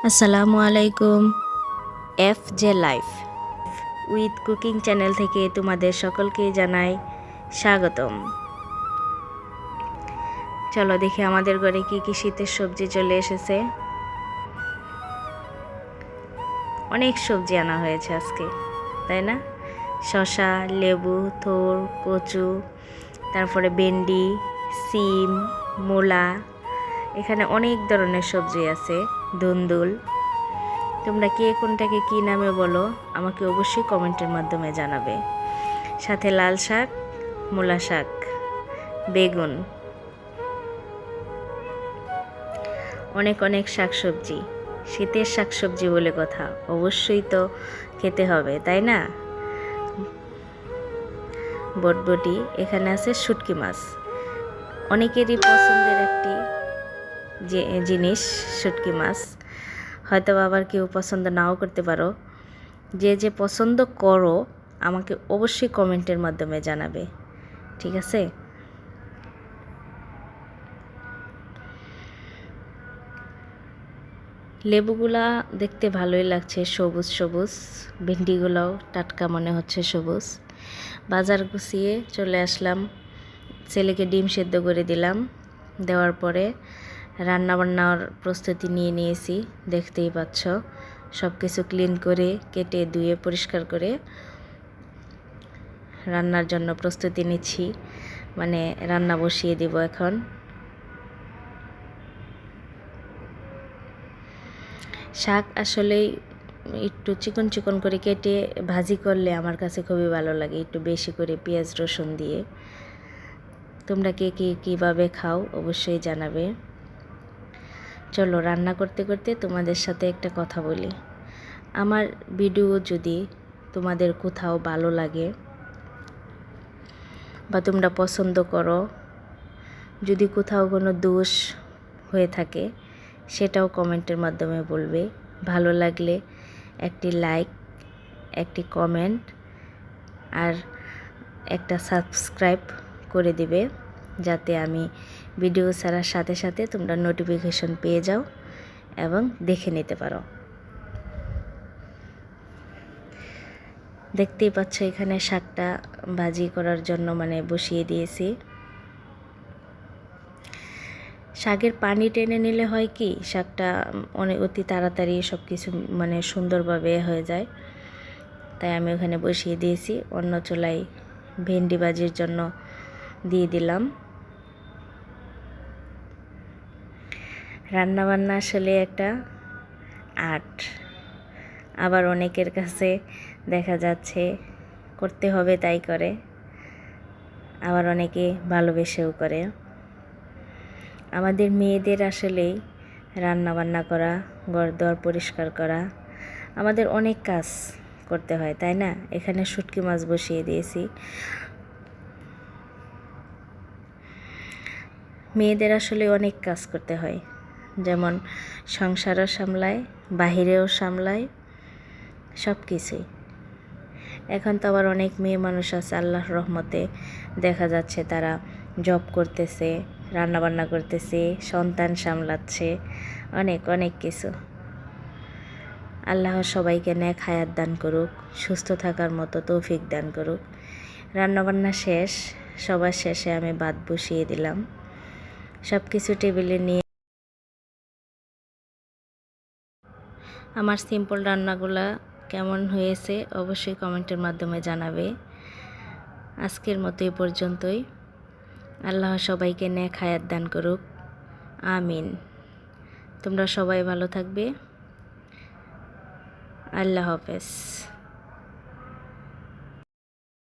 আসসালামু আলাইকুম। F J life with cooking channel থেকে তোমাদের সকলকে জানাই স্বাগতম। চলো দেখি আমাদের ঘরে কি কি শীতের সবজি চলে এসেছে। অনেক সবজি আনা হয়েছে আজকে, তাই না? শসা, লেবু, থোর, কচু, তারপরে ভেন্ডি, সিম, মূলা, এখানে অনেক ধরনের সবজি আছে। ধুন্দুল। তোমরা কে কোনটাকে কী নামে বলো আমাকে অবশ্যই কমেন্টের মাধ্যমে জানাবে। সাথে লাল শাক, মূলা শাক, বেগুন, অনেক অনেক শাকসবজি। শীতের শাকসবজি বলে কথা, অবশ্যই তো খেতে হবে, তাই না? বটবটি, এখানে আছে শুটকি মাছ, অনেকেরই পছন্দের একটি যে জিনিস শুটকি মাছ। হয়তো আবার কেউ পছন্দ নাও করতে পারো। যে যে পছন্দ করো আমাকে অবশ্যই কমেন্টের মাধ্যমে জানাবে, ঠিক আছে? লেবুগুলা দেখতে ভালোই লাগছে, সবুজ সবুজ। ভেন্ডিগুলাও টাটকা মনে হচ্ছে, সবুজ। বাজার গুছিয়ে চলে আসলাম। ছেলেকে ডিম সেদ্ধ করে দিলাম। দেওয়ার পরে রান্নাবান্নার প্রস্তুতি নিয়ে নিয়েছি, দেখতেই পাচ্ছ। সব কিছু ক্লিন করে কেটে ধুয়ে পরিষ্কার করে রান্নার জন্য প্রস্তুতি নিচ্ছি, মানে রান্না বসিয়ে দিব এখন। শাক আসলেই একটু চিকন চিকন করে কেটে ভাজি করলে আমার কাছে খুবই ভালো লাগে, একটু বেশি করে পেঁয়াজ রসুন দিয়ে। তোমরা কে কে কীভাবে খাও অবশ্যই জানাবে। চলো রান্না করতে করতে তোমাদের সাথে একটা কথা বলি। আমার ভিডিও যদি তোমাদের কোথাও ভালো লাগে বা তোমরা পছন্দ করো, যদি কোথাও কোনো দোষ হয়ে থাকে সেটাও কমেন্টের মাধ্যমে বলবে। ভালো লাগলে একটি লাইক, একটি কমেন্ট আর একটা সাবস্ক্রাইব করে দিবে, যাতে আমি ভিডিও ছাড়ার সাথে সাথে তোমরা নোটিফিকেশন পেয়ে যাও এবং দেখে নিতে পারো। দেখতেই পাচ্ছ এখানে শাকটা ভাজি করার জন্য মানে বসিয়ে দিয়েছি। শাকের পানি টেনে নিলে হয় কি, শাকটা অনেক অতি তাড়াতাড়ি সব কিছু মানে সুন্দরভাবে হয়ে যায়। তাই আমি ওখানে বসিয়ে দিয়েছি। অন্য চুলায় ভেন্ডি ভাজির জন্য দিয়ে দিলাম। রান্নাবান্না আসলে একটা আর্ট। আবার অনেকের কাছে দেখা যাচ্ছে করতে হবে তাই করে, আবার অনেকে ভালোবেসেও করে। আমাদের মেয়েদের আসলেই রান্নাবান্না করা, ঘরদোর পরিষ্কার করা, আমাদের অনেক কাজ করতে হয়, তাই না? এখানে শুটকি মাছ বসিয়ে দিয়েছি। মেয়েদের আসলে অনেক কাজ করতে হয়, যেমন সংসারও সামলায়, বাহিরেও সামলায়, সব কিছুই। এখন তো আবার অনেক মেয়ে মানুষ আছে আল্লাহর রহমতে, দেখা যাচ্ছে তারা জব করতেছে, রান্নাবান্না করতেছে, সন্তান সামলাচ্ছে, অনেক অনেক কিছু। আল্লাহ সবাইকে নেক হায়াত দান করুক, সুস্থ থাকার মতো তৌফিক দান করুক। রান্নাবান্না শেষ, সবার শেষে আমি ভাত বসিয়ে দিলাম। সব কিছু টেবিলে নিয়ে আমার সিম্পল রান্নাগুলা কেমন হয়েছে অবশ্যই কমেন্টের মাধ্যমে জানাবে। আজকের মতো এই পর্যন্তই। আল্লাহ সবাইকে নেক হায়াত দান করুক, আমিন। তোমরা সবাই ভালো থাকবে। আল্লাহ হাফেজ।